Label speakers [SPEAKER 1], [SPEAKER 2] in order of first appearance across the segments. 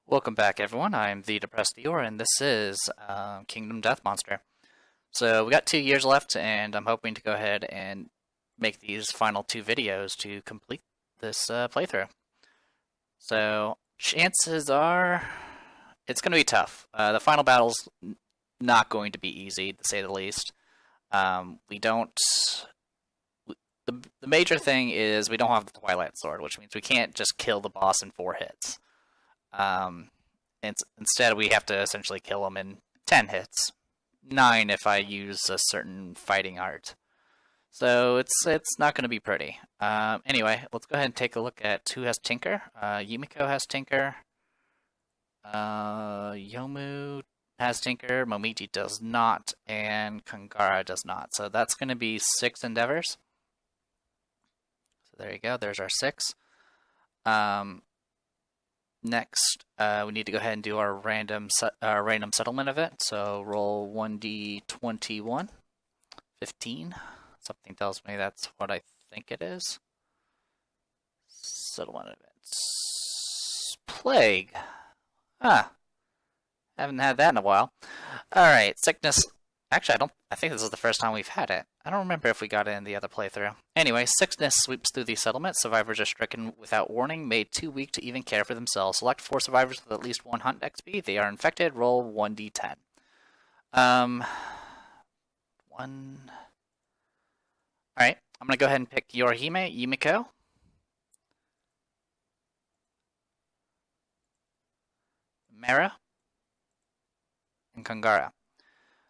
[SPEAKER 1] Welcome back, everyone. I'm the Depressed Dior, and this is Kingdom Death Monster. So we got 2 years left, and I'm hoping to go ahead and make these final two videos to complete this playthrough. So chances are it's going to be tough. The final battle's not going to be easy, to say the least. We don't. The major thing is we don't have the Twilight Sword, which means we can't just kill the boss in 4 hits. Instead, we have to essentially kill him in 10 hits. 9 if I use a certain fighting art. So it's not going to be pretty. Anyway, let's go ahead and take a look at who has Tinker. Yumiko has Tinker. Yomu has Tinker. Momiji does not. And Kangara does not. So that's going to be 6 endeavors. So there you go. There's our 6. Next, we need to go ahead and do our random settlement event. So roll 1d21, 15. Something tells me that's what I think it is. Settlement events. Plague. Haven't had that in a while. Alright, sickness. Actually, I think this is the first time we've had it. I don't remember if we got it in the other playthrough. Anyway, sickness sweeps through the settlement. Survivors are stricken without warning, made too weak to even care for themselves. Select 4 survivors with at least 1 hunt XP. They are infected. Roll 1d10. 1. Alright, I'm going to go ahead and pick Yorihime, Yumiko. Mera. And Kangara.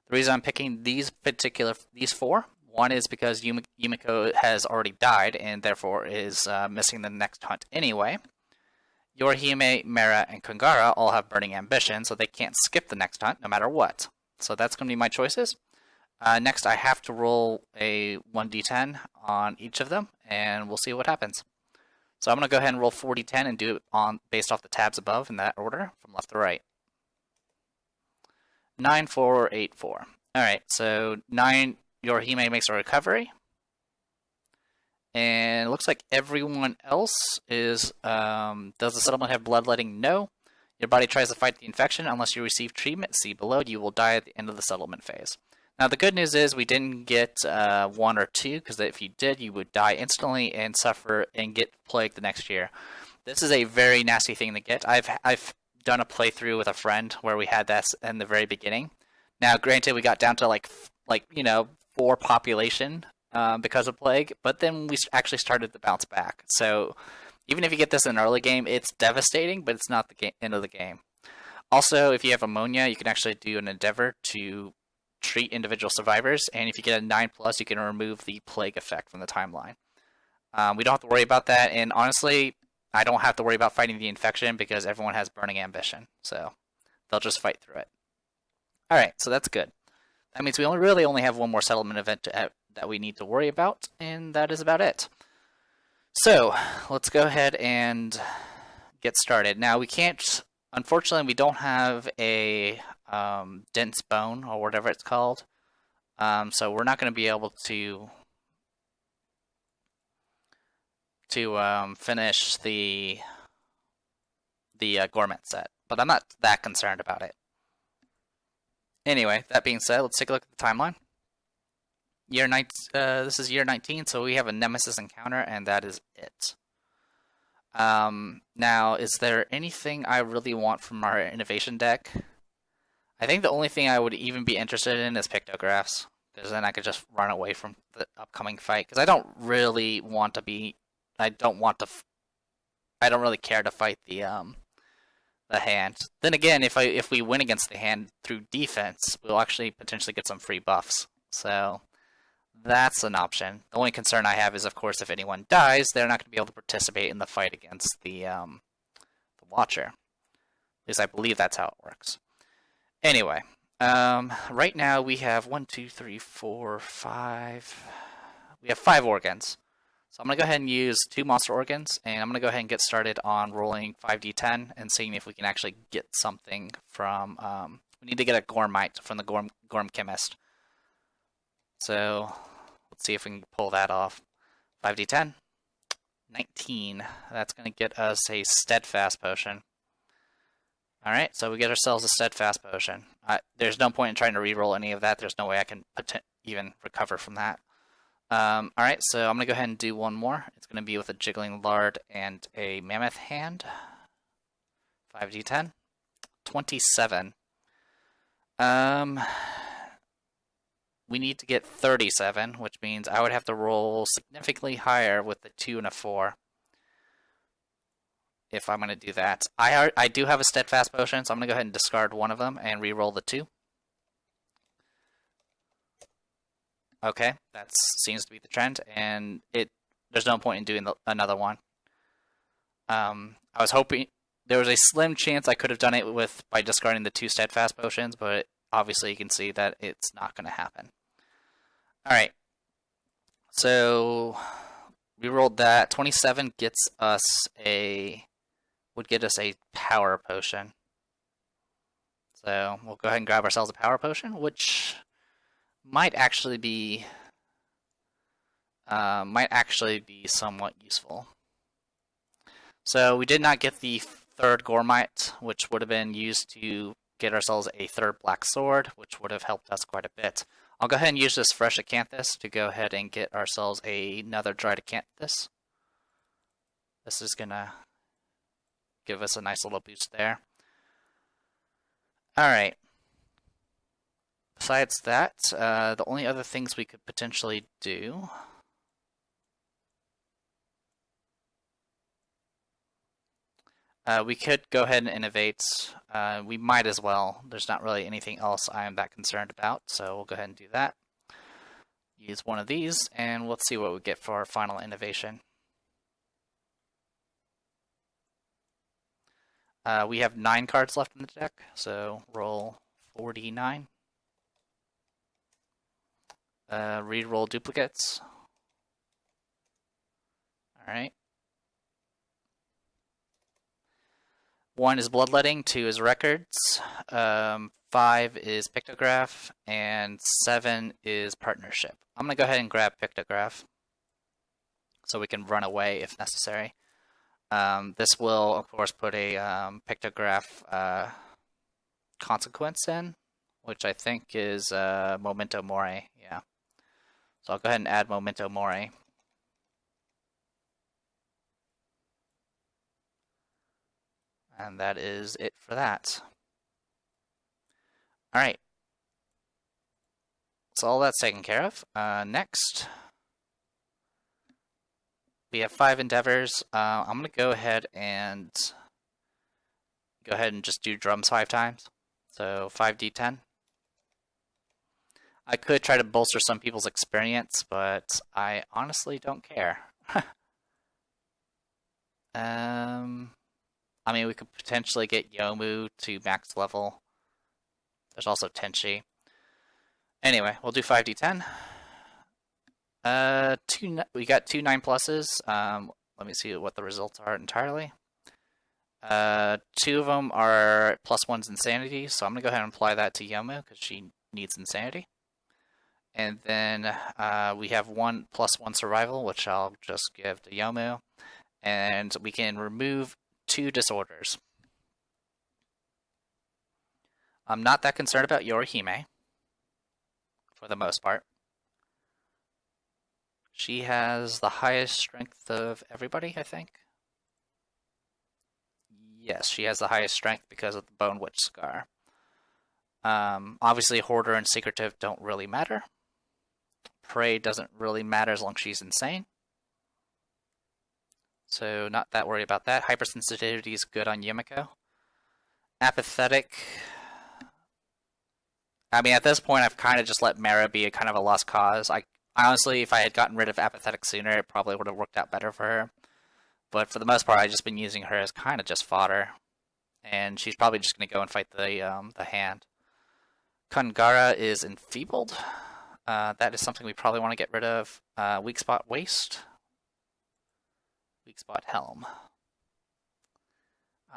[SPEAKER 1] The reason I'm picking these 4, one is because Yumiko has already died and therefore is missing the next hunt anyway. Yorihime, Mera, and Kangara all have burning ambition, so they can't skip the next hunt no matter what. So that's going to be my choices. Next, I have to roll a 1d10 on each of them, and we'll see what happens. So I'm going to go ahead and roll 4d10 and do it based off the tabs above in that order, from left to right. 9, 4, 8, 4. Alright, so 9, Yorihime makes a recovery. And it looks like everyone else is, does the settlement have bloodletting? No. Your body tries to fight the infection. Unless you receive treatment, see below, you will die at the end of the settlement phase. Now the good news is we didn't get 1 or 2, because if you did, you would die instantly and suffer and get plagued the next year. This is a very nasty thing to get. I've done a playthrough with a friend where we had that in the very beginning. Now, granted, we got down to like 4 population because of plague, but then we actually started to bounce back. So even if you get this in an early game, it's devastating, but it's not the end of the game. Also, if you have ammonia, you can actually do an endeavor to treat individual survivors, and if you get a 9+, you can remove the plague effect from the timeline. We don't have to worry about that, and honestly, I don't have to worry about fighting the infection because everyone has burning ambition, so they'll just fight through it. Alright, so that's good. That means we really only have 1 more settlement event that we need to worry about, and that is about it. So, let's go ahead and get started. Now, we can't, unfortunately, we don't have a dense bone, or whatever it's called, so we're not going to be able to finish the gourmet set, but I'm not that concerned about it. Anyway, that being said, let's take a look at the timeline. This is year 19, so we have a Nemesis encounter, and that is it. Now, is there anything I really want from our innovation deck? I think the only thing I would even be interested in is pictographs, because then I could just run away from the upcoming fight, because I don't really want to be... I don't really care to fight the hand. Then again, if we win against the hand through defense, we'll actually potentially get some free buffs. So that's an option. The only concern I have is, of course, if anyone dies, they're not going to be able to participate in the fight against the Watcher. At least I believe that's how it works. Anyway, right now we have 1, 2, 3, 4, 5. We have 5 organs. So I'm going to go ahead and use 2 monster organs, and I'm going to go ahead and get started on rolling 5d10 and seeing if we can actually get something from... we need to get a Gormite from the Gorm Chemist. So let's see if we can pull that off. 5d10. 19. That's going to get us a Steadfast potion. Alright, so we get ourselves a Steadfast Potion. There's no point in trying to reroll any of that. There's no way I can even recover from that. Alright, so I'm going to go ahead and do one more. It's going to be with a Jiggling Lard and a Mammoth Hand. 5d10. 27. We need to get 37, which means I would have to roll significantly higher with the 2 and a 4. If I'm going to do that. I do have a Steadfast Potion, so I'm going to go ahead and discard one of them and re-roll the 2. Okay, that seems to be the trend, and there's no point in doing another one. I was hoping there was a slim chance I could have done it by discarding the 2 Steadfast Potions, but obviously you can see that it's not going to happen. Alright, so we rolled that. 27 would get us a Power Potion. So we'll go ahead and grab ourselves a Power Potion, which might actually be somewhat useful. So we did not get the 3rd Gormite, which would have been used to get ourselves a 3rd Black Sword, which would have helped us quite a bit. I'll go ahead and use this fresh Acanthus to go ahead and get ourselves another dried Acanthus. This is gonna give us a nice little boost there. Alright. Besides that, the only other things we could potentially do... we could go ahead and innovate. We might as well. There's not really anything else I am that concerned about, so we'll go ahead and do that. Use one of these, and let's see what we get for our final innovation. We have 9 cards left in the deck, so roll 49. Re-roll duplicates. Alright. 1 is Bloodletting, 2 is Records, 5 is Pictograph, and 7 is Partnership. I'm going to go ahead and grab Pictograph so we can run away if necessary. This will, of course, put a Pictograph consequence in, which I think is Memento Mori. Yeah. So I'll go ahead and add Memento Mori. And that is it for that. Alright. So all that's taken care of. Next, we have 5 endeavors. I'm going to go ahead and just do drums 5 times. So 5d10. I could try to bolster some people's experience, but I honestly don't care. I mean, we could potentially get Yomu to max level. There's also Tenchi. Anyway, we'll do 5d10. We got 2 9+s. Let me see what the results are entirely. 2 of them are +1's Insanity, so I'm going to go ahead and apply that to Yomu because she needs Insanity. And then we have 1 +1 Survival, which I'll just give to Yomu. And we can remove 2 disorders. I'm not that concerned about Yorihime, for the most part. She has the highest strength of everybody, I think. Yes, she has the highest strength because of the Bone Witch Scar. Obviously, Hoarder and Secretive don't really matter. Prey doesn't really matter as long as she's insane. So not that worried about that. Hypersensitivity is good on Yumiko. Apathetic. I mean, at this point, I've kind of just let Mara be kind of a lost cause. Honestly, if I had gotten rid of Apathetic sooner, it probably would have worked out better for her. But for the most part, I've just been using her as kind of just fodder. And she's probably just going to go and fight the hand. Kungara is Enfeebled. That is something we probably want to get rid of. Weak Spot Waste. Weak Spot Helm.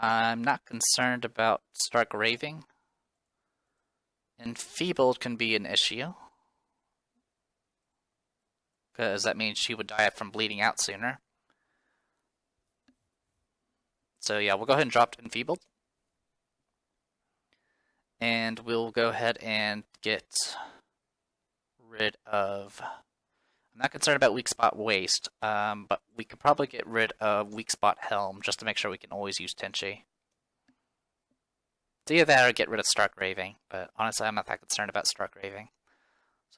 [SPEAKER 1] I'm not concerned about Stark Raving. Enfeebled can be an issue, because that means she would die from bleeding out sooner. So yeah, we'll go ahead and drop to Enfeebled. And we'll go ahead and get rid of... I'm not concerned about weak spot waste, but we could probably get rid of weak spot helm just to make sure we can always use Tenchi. It's either that or get rid of Stark Raving, but honestly I'm not that concerned about Stark Raving.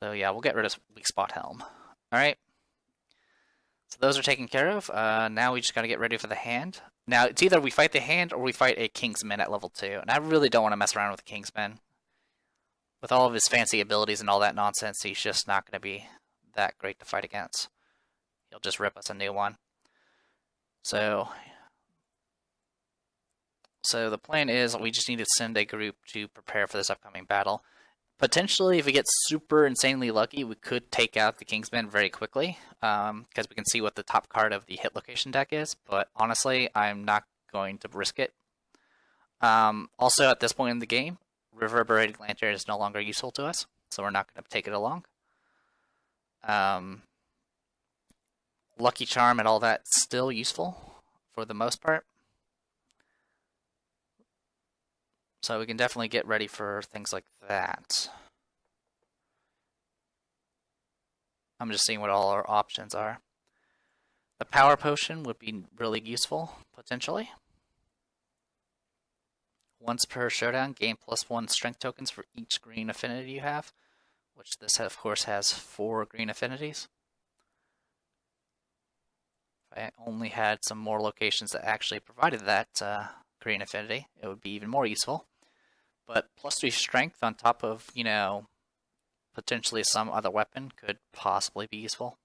[SPEAKER 1] So yeah, we'll get rid of weak spot helm. Alright. So those are taken care of. Now we just gotta get ready for the hand. Now it's either we fight the hand or we fight a Kingsman at level 2, and I really don't want to mess around with the Kingsman. With all of his fancy abilities and all that nonsense, he's just not going to be that great to fight against. He'll just rip us a new one. So the plan is we just need to send a group to prepare for this upcoming battle. Potentially, if we get super insanely lucky, we could take out the Kingsman very quickly, because we can see what the top card of the hit location deck is, but honestly, I'm not going to risk it. Also, at this point in the game, Reverberating Lantern is no longer useful to us, so we're not going to take it along. Lucky Charm and all that's still useful for the most part. So we can definitely get ready for things like that. I'm just seeing what all our options are. The Power Potion would be really useful, potentially. Once per showdown, gain +1 strength tokens for each green affinity you have, which this, of course, has 4 green affinities. If I only had some more locations that actually provided that green affinity, it would be even more useful. But +3 strength on top of, you know, potentially some other weapon could possibly be useful.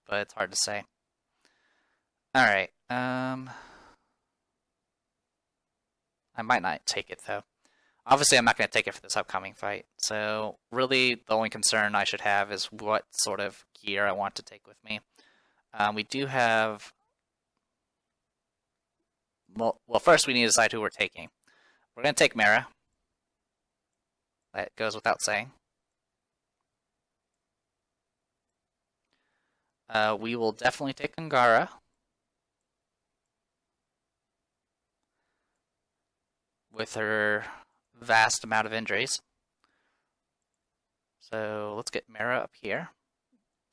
[SPEAKER 1] But it's hard to say. Alright, I might not take it, though. Obviously, I'm not going to take it for this upcoming fight. So, really, the only concern I should have is what sort of gear I want to take with me. We do have... Well, first we need to decide who we're taking. We're going to take Mara. That goes without saying. We will definitely take Angara. With her vast amount of injuries. So let's get Mara up here.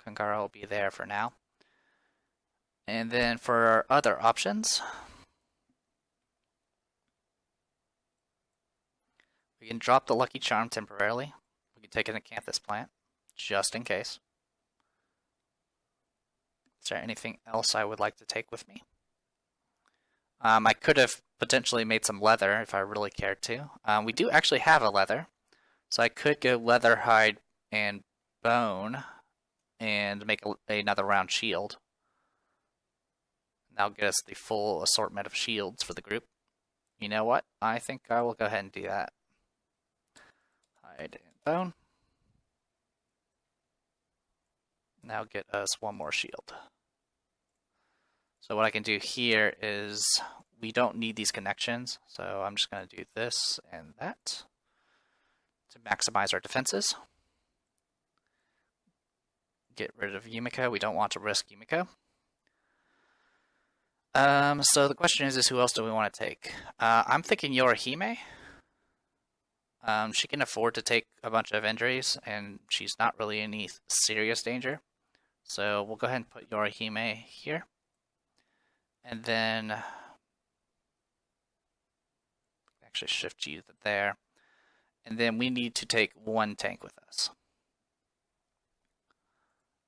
[SPEAKER 1] Kangara will be there for now. And then for our other options, we can drop the Lucky Charm temporarily. We can take an Acanthus plant, just in case. Is there anything else I would like to take with me? I could have potentially made some leather if I really cared to. We do actually have a leather, so I could go leather, hide, and bone, and make another round shield. That'll get us the full assortment of shields for the group. You know what? I think I will go ahead and do that. Hide and bone. Now get us one more shield. So what I can do here is, we don't need these connections, so I'm just going to do this and that to maximize our defenses. Get rid of Yumiko. We don't want to risk Yumiko. So the question is who else do we want to take? I'm thinking Yorihime. She can afford to take a bunch of injuries, and she's not really in any serious danger. So we'll go ahead and put Yorihime here. And then actually shift you there. And then we need to take one tank with us.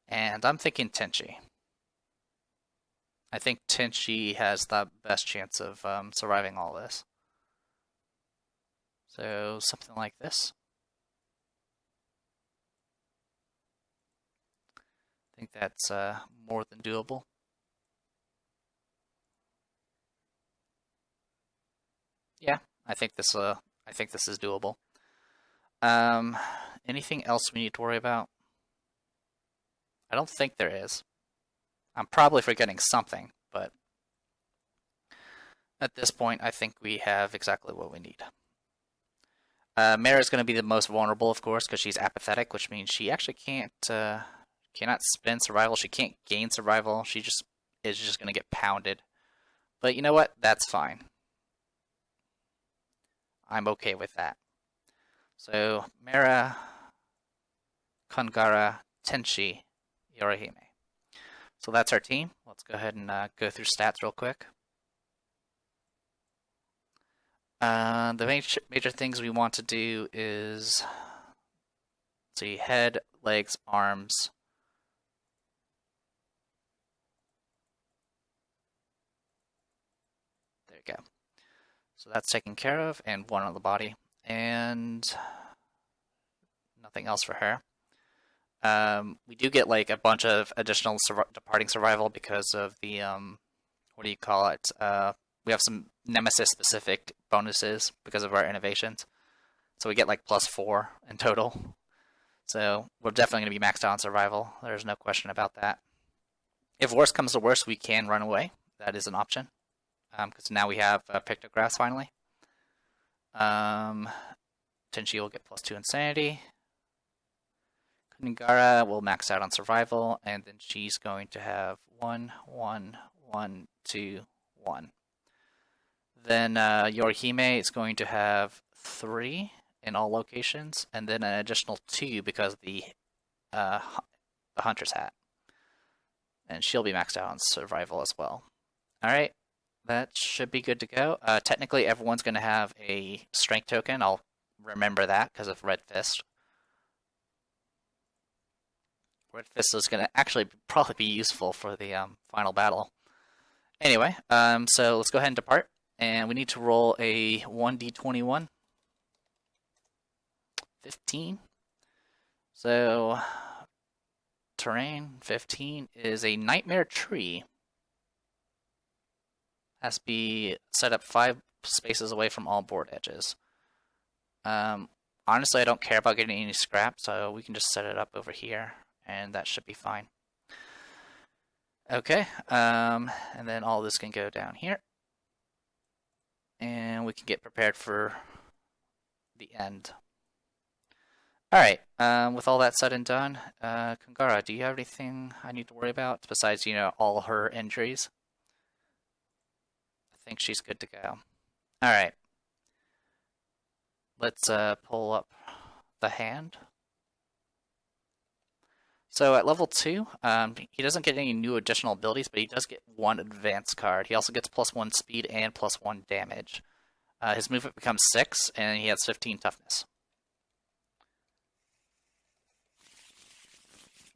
[SPEAKER 1] And I'm thinking Tenchi. I think Tenchi has the best chance of surviving all this. So something like this. I think that's more than doable. Yeah, I think this is doable. Anything else we need to worry about? I don't think there is. I'm probably forgetting something, but at this point, I think we have exactly what we need. Mara is going to be the most vulnerable, of course, because she's apathetic, which means she actually cannot spend survival. She can't gain survival. She is just going to get pounded. But you know what? That's fine. I'm okay with that. So, Mera, Kongara, Tenshi, Yorihime. So that's our team. Let's go ahead and go through stats real quick. The major things we want to do is, let's see, head, legs, arms. There you go. So that's taken care of, and one on the body, and nothing else for her. We do get like a bunch of additional departing survival because of the what do you call it? We have some Nemesis specific bonuses because of our innovations, so we get like +4 in total. So we're definitely going to be maxed out on survival. There's no question about that. If worse comes to worse, we can run away. That is an option because now we have pictographs finally. Tenshi will get +2 insanity. Kunigara will max out on survival, and then she's going to have 1, 1, 1, 2, 1. Then Yorihime is going to have 3 in all locations, and then an additional 2 because of the Hunter's Hat. And she'll be maxed out on survival as well. Alright, that should be good to go. Technically, everyone's going to have a strength token. I'll remember that because of Red Fist. Red Fist is going to actually probably be useful for the final battle. Anyway, so let's go ahead and depart. And we need to roll a 1d21. 15. So, terrain 15 is a nightmare tree. Has to be set up 5 spaces away from all board edges. Honestly, I don't care about getting any scrap, so we can just set it up over here, and that should be fine. Okay, and then all this can go down here. And we can get prepared for the end. Alright, with all that said and done, Kongara, do you have anything I need to worry about besides, you know, all her injuries? I think she's good to go. Alright. Let's pull up the hand. So at level 2, he doesn't get any new additional abilities, but he does get 1 advanced card. He also gets +1 speed and +1 damage. His movement becomes 6, and he has 15 toughness.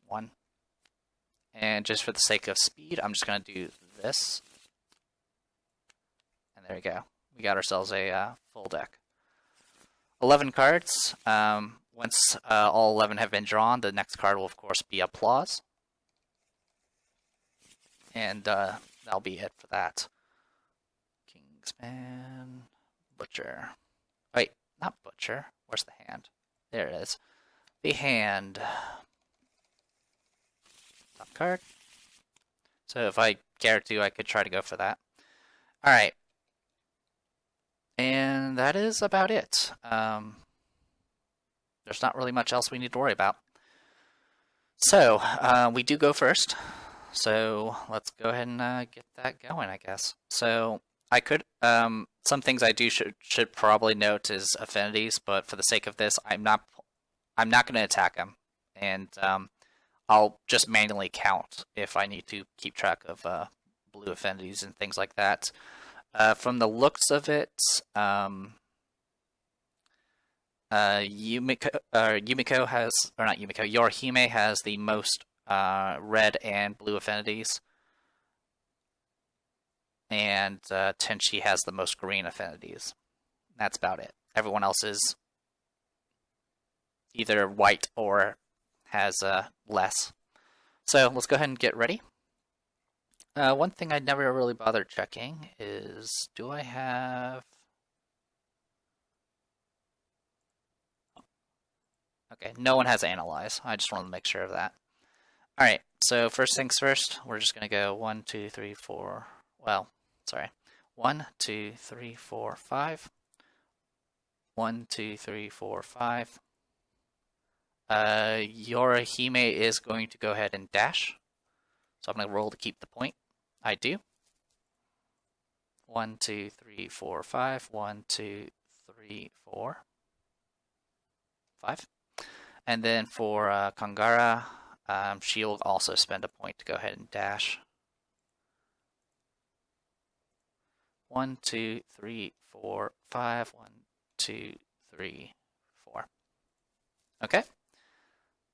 [SPEAKER 1] 1. And just for the sake of speed, I'm just going to do this. And there we go. We got ourselves a full deck. 11 cards. Once all 11 have been drawn, the next card will, of course, be Applause. And that'll be it for that. Kingsman, Butcher. Wait, not Butcher. Where's the hand? There it is. The hand. Top card. So if I cared to, I could try to go for that. Alright. And that is about it. There's not really much else we need to worry about. So, we do go first. So, let's go ahead and get that going, I guess. So, I could, some things I do should probably note is affinities, but for the sake of this, I'm not going to attack him. And, I'll just manually count if I need to keep track of, blue affinities and things like that. From the looks of it, Yumiko has, or not Yumiko, Yorihime has the most red and blue affinities, and Tenshi has the most green affinities. That's about it. Everyone else is either white or has less. So let's go ahead and get ready. One thing I never really bothered checking is, do I have... Okay, no one has Analyze. I just wanted to make sure of that. Alright, so first things first, we're just going to go 1, 2, 3, 4... Well, sorry. 1, 2, 3, 4, 5. 1, 2, 3, 4, 5. Yorihime is going to go ahead and dash. So I'm going to roll to keep the point. I do. 1, 2, 3, 4, 5. 1, 2, 3, 4, 5. And then for Kangara, she'll also spend a point to go ahead and dash. 1, 2, 3, 4, 5. 1, 2, 3, 4. Okay.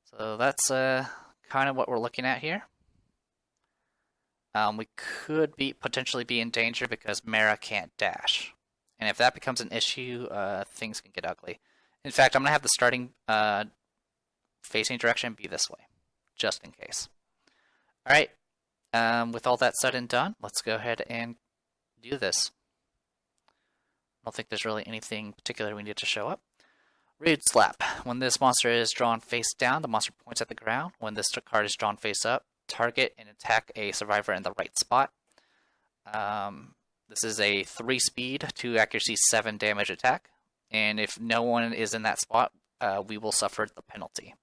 [SPEAKER 1] So that's kind of what we're looking at here. We could potentially be in danger because Mara can't dash. And if that becomes an issue, things can get ugly. In fact, I'm going to have the starting facing direction be this way, just in case. All right. With all that said and done, let's go ahead and do this. I don't think there's really anything particular we need to show up. Rude Slap. When this monster is drawn face down, the monster points at the ground. When this card is drawn face up, target and attack a survivor in the right spot. This is a 3 speed, 2 accuracy, 7 damage attack. And if no one is in that spot, we will suffer the penalty.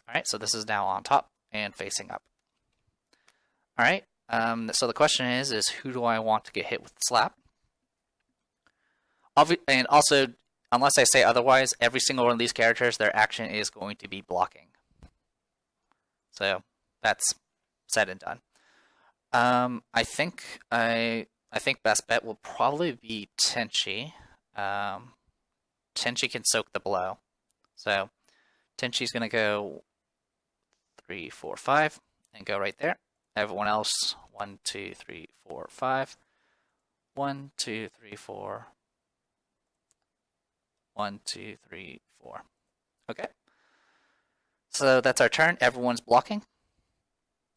[SPEAKER 1] Alright, so this is now on top and facing up. Alright, so the question is who do I want to get hit with the slap? And also, unless I say otherwise, every single one of these characters, their action is going to be blocking. So that's said and done. I think best bet will probably be Tenchi. Tenchi can soak the blow. So Tenchi's going to go 3, 4, 5 and go right there. Everyone else, 1, 2, 3, 4, 5. 1, 2, 3, 4. 1, 2, 3, 4. Okay. So that's our turn. Everyone's blocking.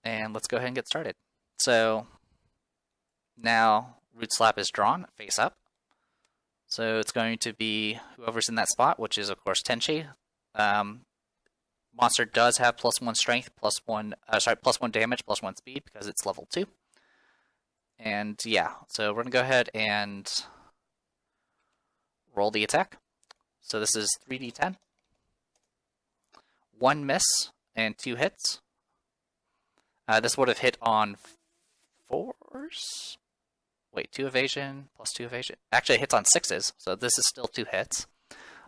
[SPEAKER 1] And let's go ahead and get started. So now Root Slap is drawn face up. So it's going to be whoever's in that spot, which is of course Tenchi. Monster does have +1 strength, +1 damage, +1 speed because it's level 2. And yeah, so we're gonna go ahead and roll the attack. So this is 3d10. 1 miss and 2 hits. This would have hit on 4s. Wait, 2 evasion plus 2 evasion. Actually, it hits on 6s, so this is still 2 hits.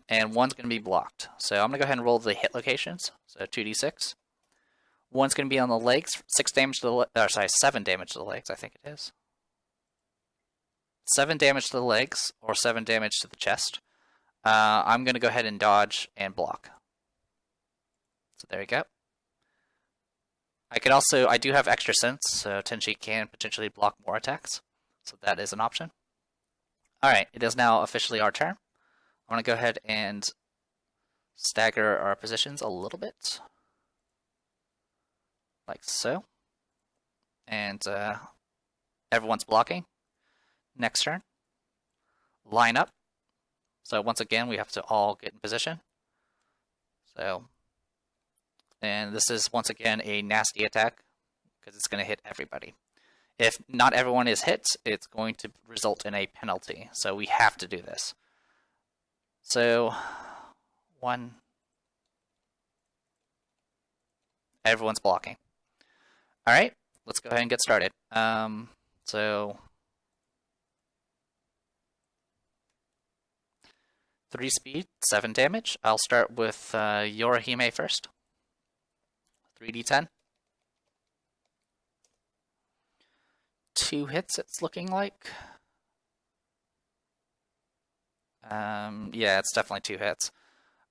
[SPEAKER 1] And 1's going to be blocked. So I'm going to go ahead and roll the hit locations. So 2d6. 1's going to be on the legs. 7 damage to the legs, I think it is. 7 damage to the legs, or 7 damage to the chest. I'm going to go ahead and dodge and block. So there you go. I do have extra sense, so Tenchi can potentially block more attacks. So that is an option. Alright, it is now officially our turn. I'm going to go ahead and stagger our positions a little bit. Like so. And everyone's blocking. Next turn. Line up. So once again, we have to all get in position. So, and this is once again a nasty attack because it's going to hit everybody. If not everyone is hit, it's going to result in a penalty. So we have to do this. So, 1. Everyone's blocking. All right, let's go ahead and get started. So 3 speed, 7 damage. I'll start with Yorihime first. 3d10. 2 hits, it's looking like. Yeah, it's definitely 2 hits.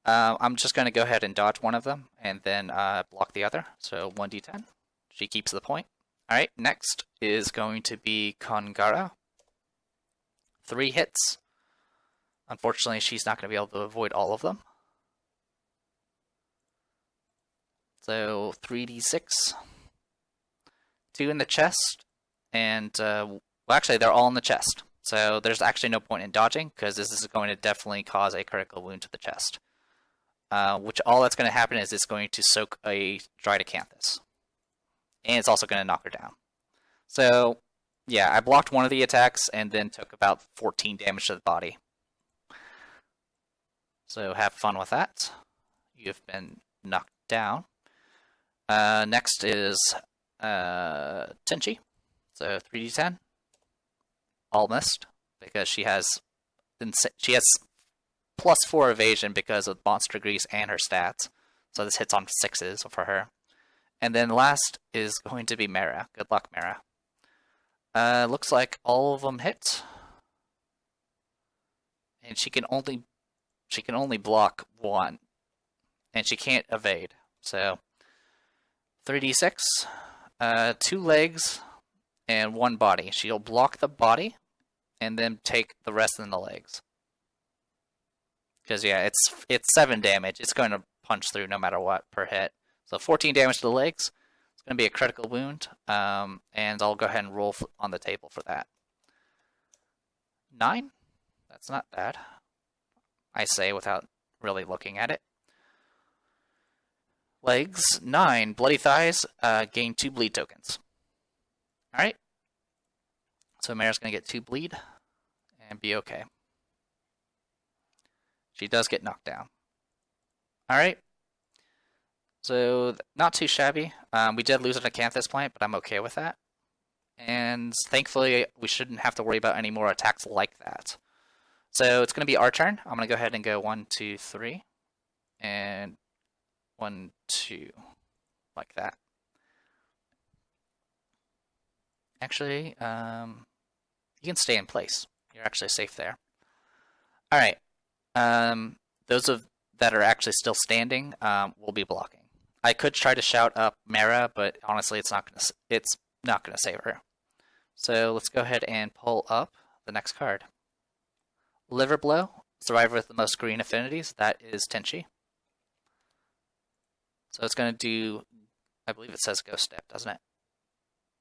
[SPEAKER 1] I'm just going to go ahead and dodge one of them and then block the other. So 1d10. She keeps the point. Alright, next is going to be Kongara. 3 hits. Unfortunately, she's not going to be able to avoid all of them. So 3d6. 2 in the chest. And, well, actually, they're all in the chest. So there's actually no point in dodging, because this is going to definitely cause a critical wound to the chest. Which all that's going to happen is it's going to soak a Dried Acanthus. And it's also going to knock her down. So, yeah, I blocked one of the attacks and then took about 14 damage to the body. So have fun with that. You've been knocked down. Next is Tenchi. So 3d10. All missed, because she has she has +4 evasion because of monster grease and her stats. So this hits on 6s for her. And then last is going to be Mara. Good luck, Mara. Looks like all of them hit. And she can only block 1. And she can't evade. So 3d6, 2 legs, and 1 body. She'll block the body and then take the rest of the legs. Because yeah, it's 7 damage. It's going to punch through no matter what per hit. So 14 damage to the legs. It's going to be a critical wound. And I'll go ahead and roll on the table for that. 9? That's not bad. I say without really looking at it. Legs, 9. Bloody thighs, gain 2 bleed tokens. Alright. So Mara's going to get 2 bleed and be okay. She does get knocked down. Alright. So, not too shabby. We did lose an Acanthus plant, but I'm okay with that. And thankfully, we shouldn't have to worry about any more attacks like that. So, it's going to be our turn. I'm going to go ahead and go 1, 2, 3. And 1, 2. Like that. Actually, you can stay in place. You're actually safe there. Alright. Those that are actually still standing will be blocking. I could try to shout up Mara, but honestly, it's not gonna save her. So let's go ahead and pull up the next card. Liver Blow, survivor with the most green affinities. That is Tenchi. So it's gonna do, I believe it says Ghost Step, doesn't it?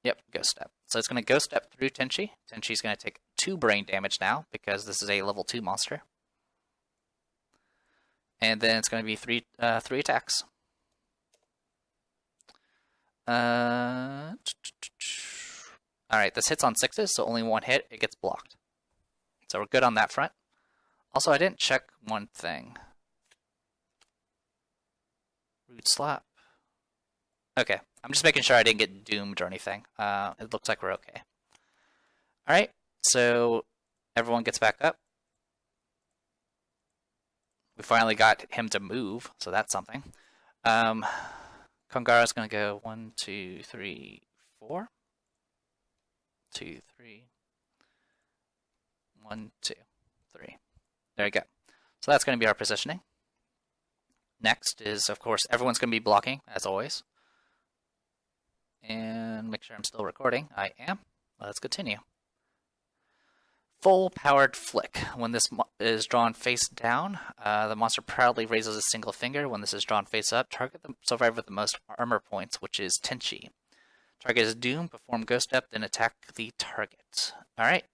[SPEAKER 1] Yep, Ghost Step. So it's gonna Ghost Step through Tenchi. Tenchi's gonna take 2 brain damage now because this is a level 2 monster. And then it's going to be 3 attacks. Alright, this hits on 6s, so only 1 hit, it gets blocked. So we're good on that front. Also, I didn't check one thing. Root Slap. Okay, I'm just making sure I didn't get doomed or anything. It looks like we're okay. Alright, so everyone gets back up. We finally got him to move, so that's something. Kongara's going to go 1, 2, 3, 4. 2, 3. 1, 2, 3. There you go. So that's going to be our positioning. Next is, of course, everyone's going to be blocking, as always. And make sure I'm still recording. I am. Let's continue. Full Powered Flick. When this is drawn face down, the monster proudly raises a single finger. When this is drawn face up, target the survivor with the most armor points, which is Tenchi. Target is doomed, perform Ghost Step, then attack the target. Alright.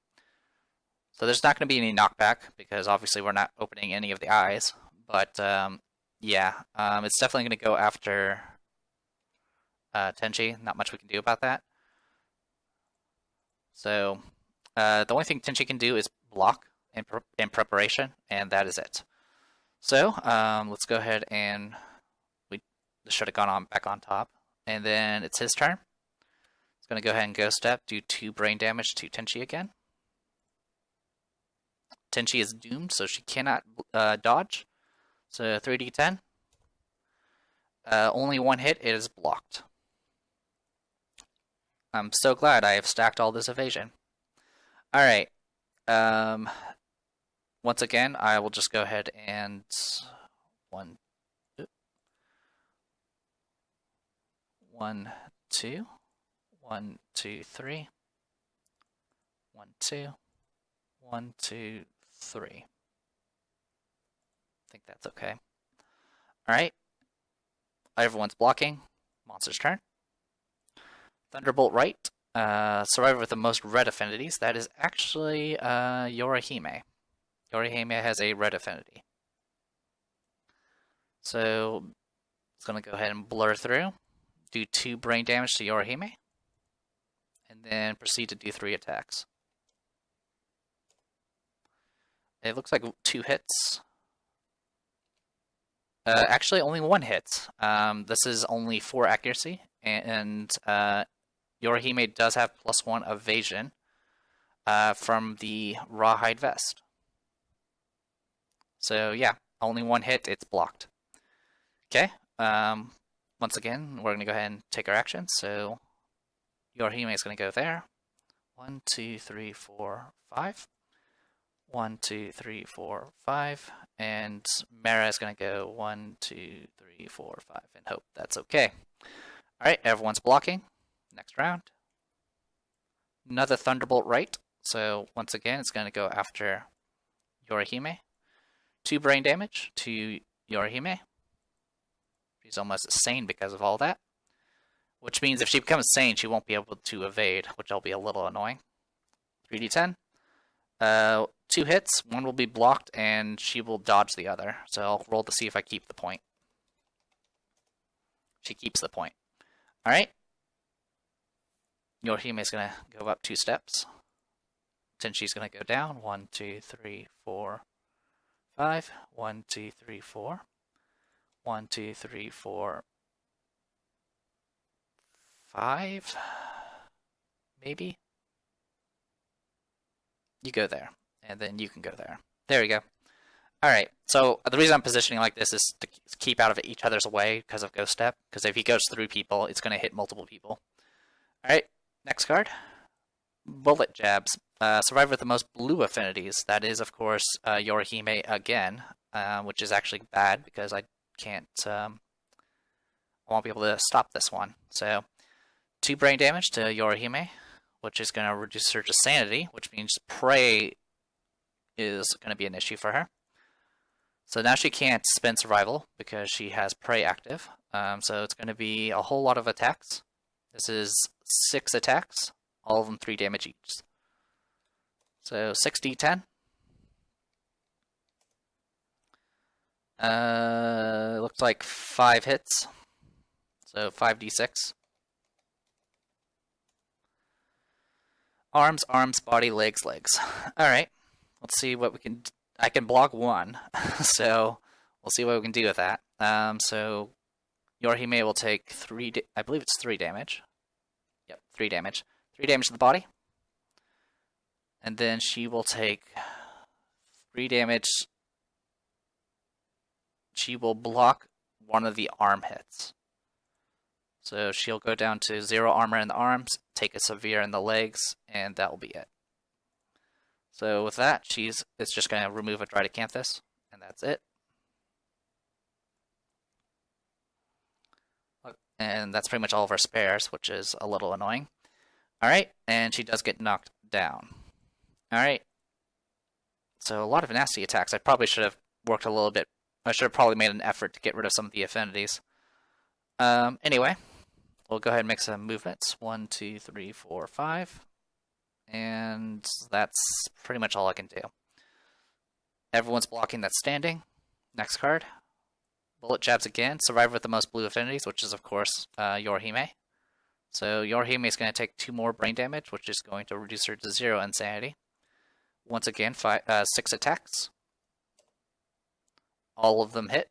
[SPEAKER 1] So there's not going to be any knockback, because obviously we're not opening any of the eyes. But, yeah, it's definitely going to go after Tenchi. Not much we can do about that. So the only thing Tenchi can do is block in preparation, and that is it. So let's go ahead and we should have gone on back on top. And then it's his turn. It's going to go ahead and Ghost Step, do 2 brain damage to Tenchi again. Tenchi is doomed, so she cannot dodge. So 3d10. Only 1 hit, it is blocked. I'm so glad I have stacked all this evasion. Alright. Once again, I will just go ahead and 1, 2, 1, 2, 1, 2, 3, 1, 2, 1, 2, 3. I think that's okay. Alright. Everyone's blocking. Monster's turn. Thunderbolt Right. Survivor with the most red affinities. That is actually Yorihime. Yorihime has a red affinity. So it's going to go ahead and blur through. Do 2 brain damage to Yorihime. And then proceed to do 3 attacks. It looks like 2 hits. Actually, only 1 hit. This is only 4 accuracy, and Yorihime does have +1 evasion from the Rawhide Vest. So yeah, only one hit, it's blocked. Okay, once again, we're going to go ahead and take our action. So Yorihime is going to go there. 1, 2, 3, 4, 5. 1, 2, 3, 4, 5. And Mara is going to go 1, 2, 3, 4, 5, and hope that's okay. Alright, everyone's blocking. Next round. Another Thunderbolt right. So once again, it's going to go after Yorihime. 2 brain damage to Yorihime. She's almost sane because of all that. Which means if she becomes sane, she won't be able to evade, which will be a little annoying. 3d10. 2 hits, one will be blocked, and she will dodge the other. So I'll roll to see if I keep the point. She keeps the point. Alright. Yorihime is going to go up 2 steps. Then she's going to go down. 1, 2, 3, 4, 5. 1, 2, 3, 4. 1, 2, 3, 4, 5. Maybe? You go there. And then you can go there. There we go. Alright, so the reason I'm positioning like this is to keep out of each other's way because of Ghost Step. Because if he goes through people, it's going to hit multiple people. Alright, next card. Bullet Jabs. Survivor with the most blue affinities. That is, of course, Yorihime again. Which is actually bad because I can't... I won't be able to stop this one. So, 2 brain damage to Yorihime, which is going to reduce her to sanity, which means prey is going to be an issue for her. So now she can't spend survival because she has prey active. So it's going to be a whole lot of attacks. This is 6 attacks, all of them 3 damage each. So 6d10. Looks like 5 hits. So 5d6. Arms, arms, body, legs, legs. Alright. Let's see what we can... I can block 1. So we'll see what we can do with that. So Yorihime will take 3... I believe it's 3 damage. Yep, 3 damage. 3 damage to the body. And then she will take 3 damage. She will block one of the arm hits. So she'll go down to 0 armor in the arms, take a severe in the legs, and that will be it. So with that, it's just going to remove a Dridecanthus, and that's it. And that's pretty much all of our spares, which is a little annoying. Alright, and she does get knocked down. Alright. So a lot of nasty attacks. I probably should have worked a little bit. I should have probably made an effort to get rid of some of the affinities. Anyway, we'll go ahead and make some movements. 1, 2, 3, 4, 5. And that's pretty much all I can do. Everyone's blocking that's standing. Next card. Bullet Jabs again. Survivor with the most blue affinities, which is, of course, Yorihime. So Yorihime is going to take 2 more brain damage, which is going to reduce her to 0 insanity. Once again, 6 attacks. All of them hit.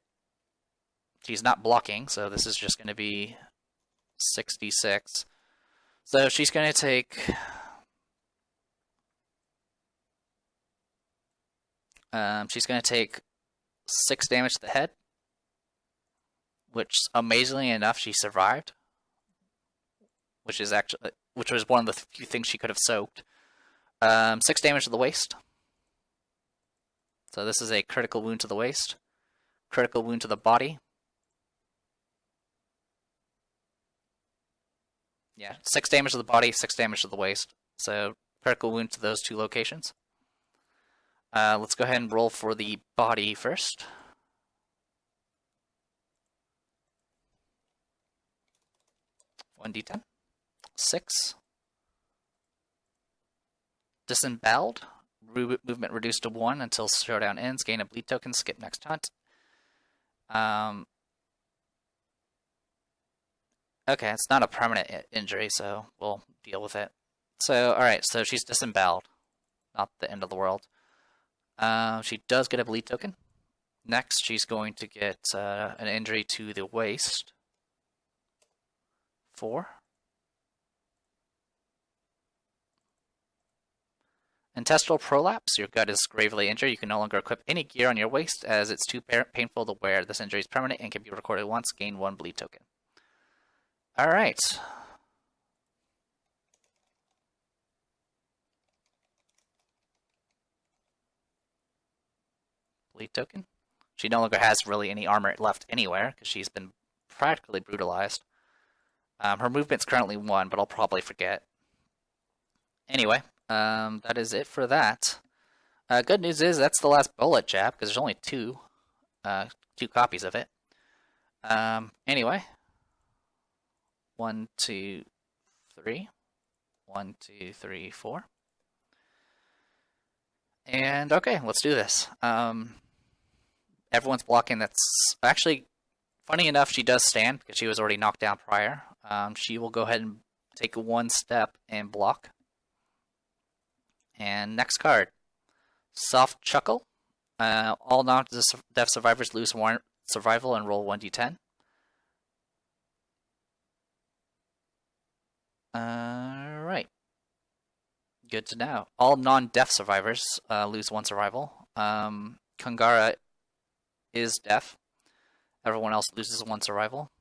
[SPEAKER 1] She's not blocking, so this is just going to be 66. So she's going to take... she's going to take 6 damage to the head, which, amazingly enough, she survived. Which was one of the few things she could have soaked. 6 damage to the waist. So this is a critical wound to the waist. Critical wound to the body. Yeah, 6 damage to the body, 6 damage to the waist. So critical wound to those 2 locations. Let's go ahead and roll for the body first. One d10. 6. Disemboweled. Movement reduced to 1 until showdown ends. Gain a bleed token. Skip next hunt. Okay, it's not a permanent injury, so we'll deal with it. So, alright, so she's disemboweled. Not the end of the world. She does get a bleed token. Next, she's going to get an injury to the waist. 4. Intestinal prolapse. Your gut is gravely injured. You can no longer equip any gear on your waist as it's too painful to wear. This injury is permanent and can be recorded once. Gain 1 bleed token. Alright. Bleed token. She no longer has really any armor left anywhere because she's been practically brutalized. Her movement's currently 1, but I'll probably forget. Anyway, that is it for that. Good news is that's the last bullet jab because there's only two copies of it. Anyway, 1, 2, 3, 1, 2, 3, 4, and okay, let's do this. Everyone's blocking. That's actually funny enough. She does stand because she was already knocked down prior. She will go ahead and take 1 step and block. And next card. Soft Chuckle. All non-death survivors lose 1 survival and roll 1d10. Alright. Good to know. All non-death survivors lose 1 survival. Kangara is deaf. Everyone else loses 1 survival.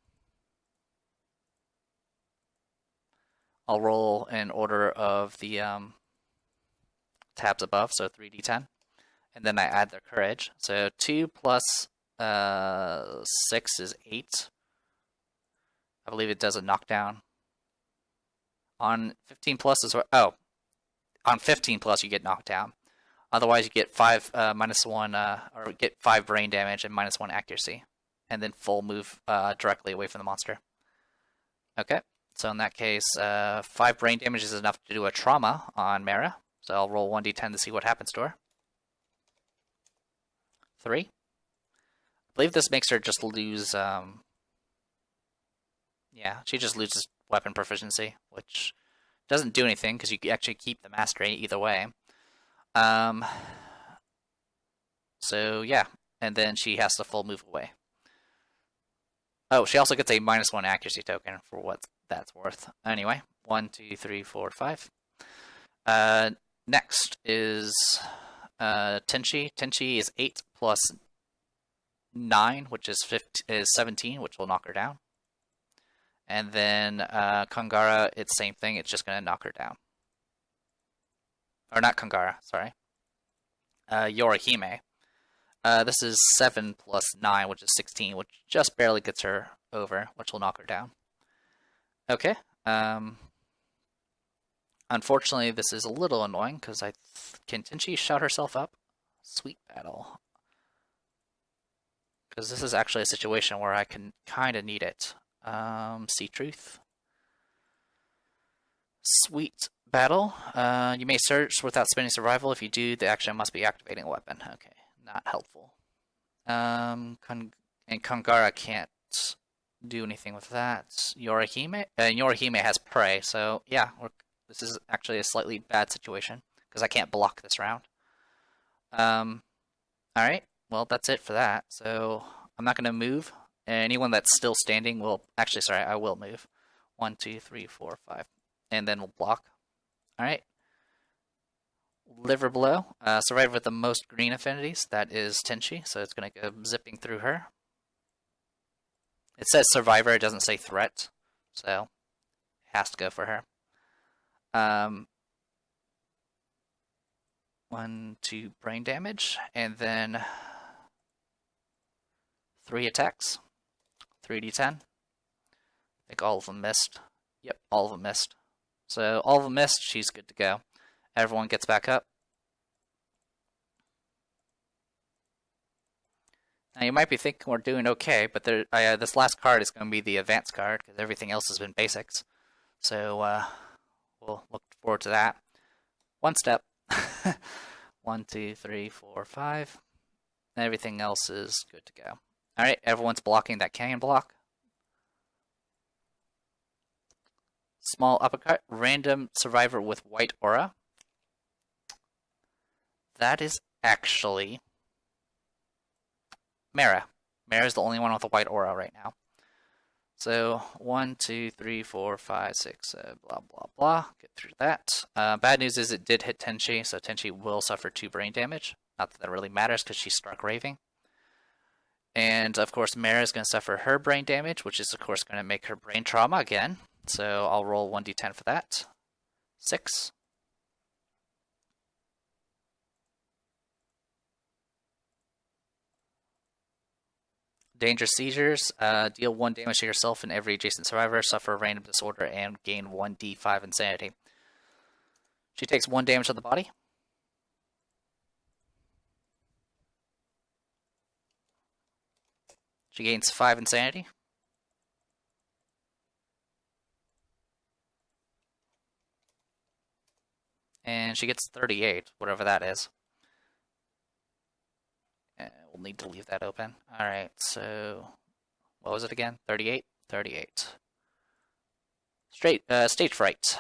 [SPEAKER 1] I'll roll in order of the tabs above, so 3d10, and then I add their courage. So 2 plus 6 is 8. I believe it does a knockdown. On 15 plus is on 15 plus you get knocked down. Otherwise you get 5 minus 1 or get 5 brain damage and minus 1 accuracy, and then full move directly away from the monster. Okay, so in that case, 5 brain damage is enough to do a trauma on Mara. So I'll roll 1d10 to see what happens to her. 3. I believe this makes her just lose, yeah, she just loses weapon proficiency, which doesn't do anything because you actually keep the mastery either way. So yeah, and then she has to full move away. Oh, she also gets a minus 1 accuracy token for what that's worth. Anyway, 1, 2, 3, 4, 5. Next is Tenchi. Tenchi is 8 plus 9, which is 17, which will knock her down. And then Kangara, it's same thing. It's just going to knock her down. Or not Kangara, sorry. Yorihime. This is 7 plus 9, which is 16, which just barely gets her over, which will knock her down. Okay. Unfortunately, this is a little annoying because can Tenchi shut herself up? Sweet battle. Because this is actually a situation where I can kind of need it. See truth. Sweet battle. You may search without spending survival. If you do, the action must be activating a weapon. Okay, not helpful. And Kangara can't do anything with that. Yorihime has prey, so yeah, this is actually a slightly bad situation because I can't block this round. Alright, well that's it for that. So I'm not going to move. Anyone that's still standing will... Actually, sorry, I will move. 1, 2, 3, 4, 5. And then we'll block. Alright. Liver Blow. Survivor with the most green affinities. That is Tenchi, so it's going to go zipping through her. It says Survivor, it doesn't say Threat. So, it has to go for her. 1, 2 brain damage. And then 3 attacks. 3d10. I think all of them missed. Yep, all of them missed. So all of them missed, she's good to go. Everyone gets back up. Now you might be thinking we're doing okay, but this last card is going to be the advanced card because everything else has been basics. So we'll look forward to that. 1 step. 1, 2, 3, 4, 5. Everything else is good to go. Alright, everyone's blocking that canyon block. Small uppercut. Random survivor with white aura. That is actually Mara. Mara's the only one with a white aura right now. So 1, 2, 3, 4, 5, 6, blah blah blah. Get through that. Bad news is it did hit Tenchi, so Tenchi will suffer 2 brain damage. Not that that really matters because she's struck raving. And of course, Mara is going to suffer her brain damage, which is of course going to make her brain trauma again. So I'll roll 1d10 for that. 6. Dangerous seizures. Deal 1 damage to yourself and every adjacent survivor. Suffer a random disorder and gain 1d5 insanity. She takes 1 damage to the body. She gains 5 insanity. And she gets 38, whatever that is. And we'll need to leave that open. Alright, so what was it again? 38? 38. Stage fright.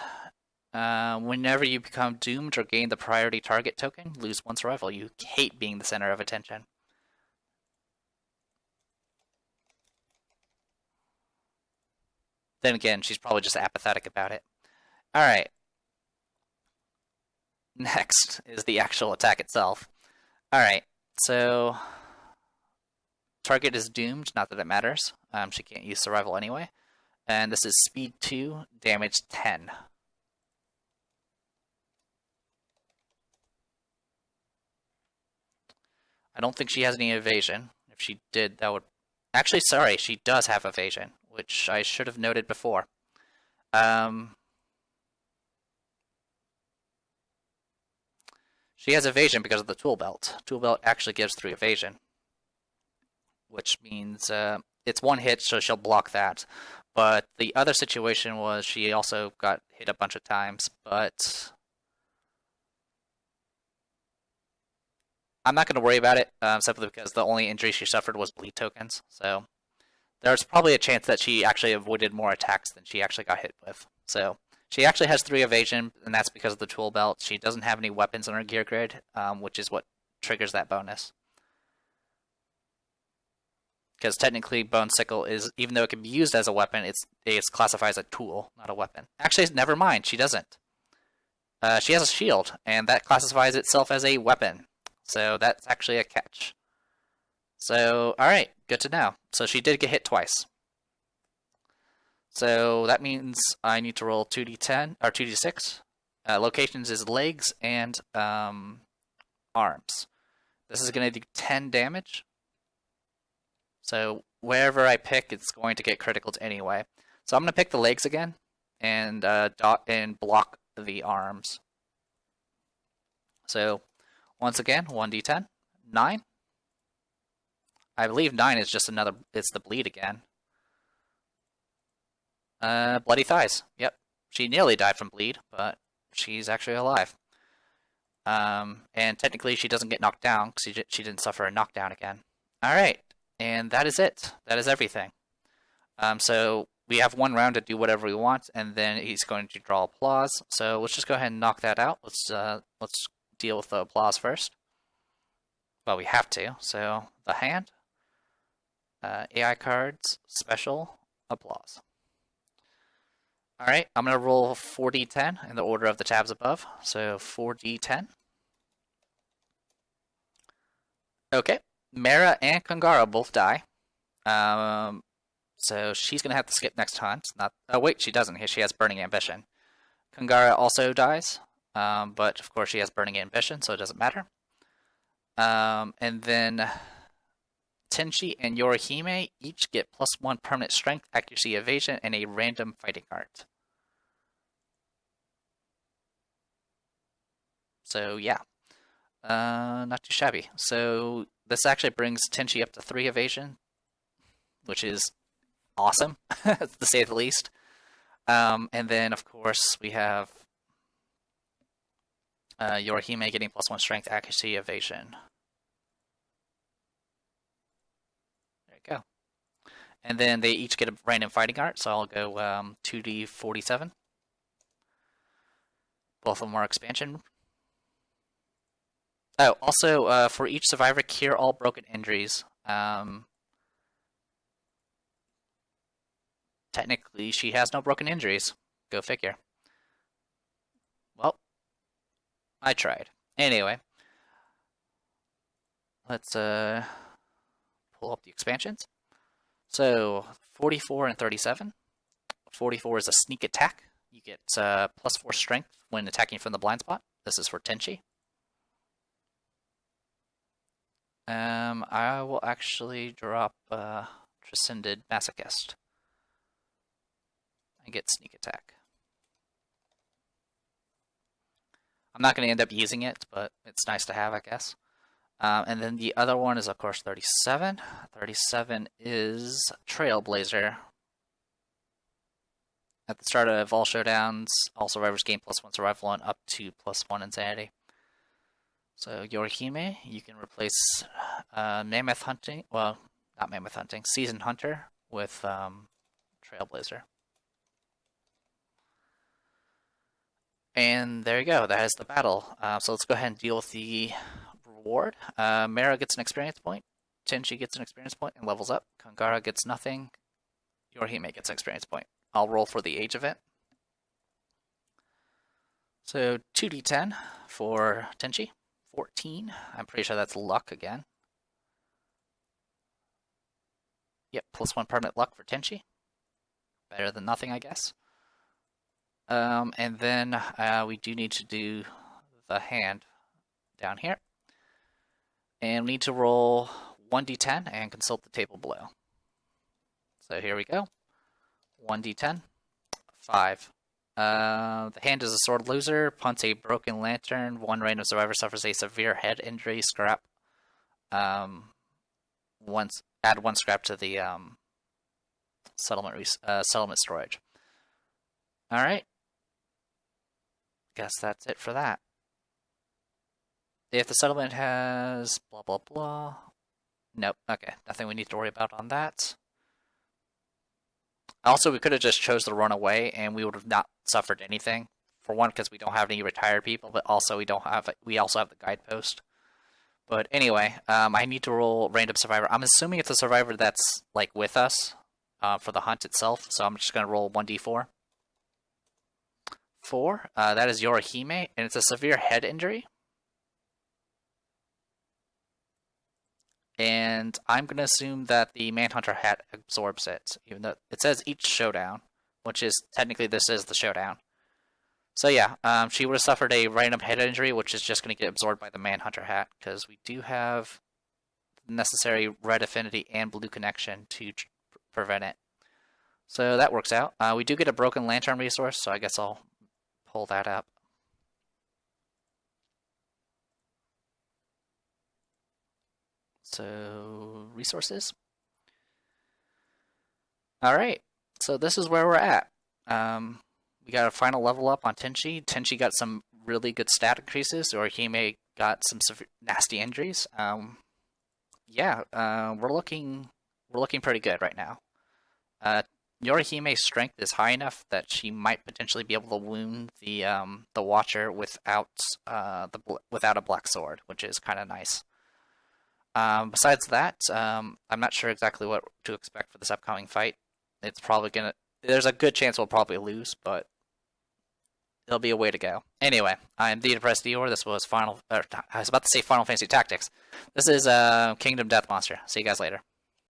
[SPEAKER 1] Whenever you become doomed or gain the priority target token, lose 1 survival. You hate being the center of attention. Then again, she's probably just apathetic about it. Alright. Next is the actual attack itself. Alright, so target is doomed, not that it matters. She can't use survival anyway. And this is speed 2, damage 10. I don't think she has any evasion. If she did, that would... Actually, sorry, she does have evasion, which I should have noted before. She has evasion because of the tool belt. Tool belt actually gives 3 evasion, which means it's 1 hit, so she'll block that. But the other situation was she also got hit a bunch of times, but I'm not going to worry about it, simply because the only injury she suffered was bleed tokens. So there's probably a chance that she actually avoided more attacks than she actually got hit with. So she actually has 3 evasion, and that's because of the tool belt. She doesn't have any weapons on her gear grid, which is what triggers that bonus. Because technically, Bone Sickle is, even though it can be used as a weapon, it's classified as a tool, not a weapon. Actually, never mind, she doesn't. She has a shield, and that classifies itself as a weapon. So that's actually a catch. So, alright, good to know. So she did get hit twice. So that means I need to roll 2d10, or 2d6. Locations is legs and arms. This is going to do 10 damage. So wherever I pick, it's going to get criticals anyway. So I'm going to pick the legs again and block the arms. So once again, 1d10, 9. I believe 9 is just another, it's the bleed again. Bloody thighs. Yep. She nearly died from bleed, but she's actually alive. And technically she doesn't get knocked down because she didn't suffer a knockdown again. Alright. And that is it. That is everything. So we have 1 round to do whatever we want, and then he's going to draw applause. So let's just go ahead and knock that out. Let's deal with the applause first. Well, we have to. So the hand, AI cards, special, applause. All right, I'm gonna roll 4d10 in the order of the tabs above. So 4d10. Okay. Mara and Kangara both die. So she's going to have to skip next time. It's not. Oh, wait, she doesn't. She has Burning Ambition. Kangara also dies, but of course she has Burning Ambition, so it doesn't matter. And then Tenchi and Yorihime each get +1 permanent strength, accuracy, evasion, and a random fighting art. So yeah, not too shabby. So this actually brings Tenchi up to 3 evasion, which is awesome, to say the least. And then, of course, we have Yorihime getting +1 strength, accuracy, evasion. There you go. And then they each get a random fighting art, so I'll go 2d47. Both of them are expansion. Oh, also, for each survivor, cure all broken injuries. technically she has no broken injuries. Go figure. Well, I tried. Anyway, let's pull up the expansions. So 44 and 37. 44 is a sneak attack. You get +4 strength when attacking from the blind spot. This is for Tenchi. I will actually drop Transcended Masochist and get sneak attack. I'm not going to end up using it, but it's nice to have, I guess. And then the other one is, of course, 37. 37 is Trailblazer. At the start of all showdowns, all survivors gain +1 survival and up to +1 insanity. So Yorihime, you can replace Mammoth Hunting, well, not Mammoth Hunting, Seasoned Hunter with Trailblazer. And there you go, that is the battle. So let's go ahead and deal with the reward. Mera gets an experience point, Tenchi gets an experience point and levels up, Kangara gets nothing, Yorihime gets an experience point. I'll roll for the age event. So 2d10 for Tenchi, 14. I'm pretty sure that's luck again. Yep, +1 permanent luck for Tenchi. Better than nothing, I guess. And then we do need to do the hand down here. And we need to roll 1d10 and consult the table below. So here we go. 1d10, 5. The hand is a sword loser, punts a broken lantern, one random survivor suffers a severe head injury, scrap. Add 1 scrap to the settlement storage. Alright. Guess that's it for that. If the settlement has blah blah blah. Nope, okay, nothing we need to worry about on that. Also, we could have just chose to run away, and we would have not suffered anything. For one, because we don't have any retired people, but also we also have the guidepost. But anyway, I need to roll random survivor. I'm assuming it's a survivor that's like with us for the hunt itself. So I'm just gonna roll 1d4. 4. That is Yorihime, and it's a severe head injury. And I'm going to assume that the Manhunter hat absorbs it, even though it says each showdown, which is technically this is the showdown. So yeah, she would have suffered a random head injury, which is just going to get absorbed by the Manhunter hat, because we do have the necessary red affinity and blue connection to prevent it. So that works out. We do get a broken lantern resource, so I guess I'll pull that up. So, resources. Alright, so this is where we're at. We got a final level up on Tenchi. Tenchi got some really good stat increases, or Hime got some nasty injuries. Yeah, we're looking pretty good right now. Yorihime's strength is high enough that she might potentially be able to wound the Watcher without a black sword, which is kind of nice. Besides that, I'm not sure exactly what to expect for this upcoming fight. It's probably there's a good chance we'll probably lose, but it'll be a way to go. Anyway, I'm the Depressed Dior. This was I was about to say Final Fantasy Tactics. This is Kingdom Death Monster. See you guys later.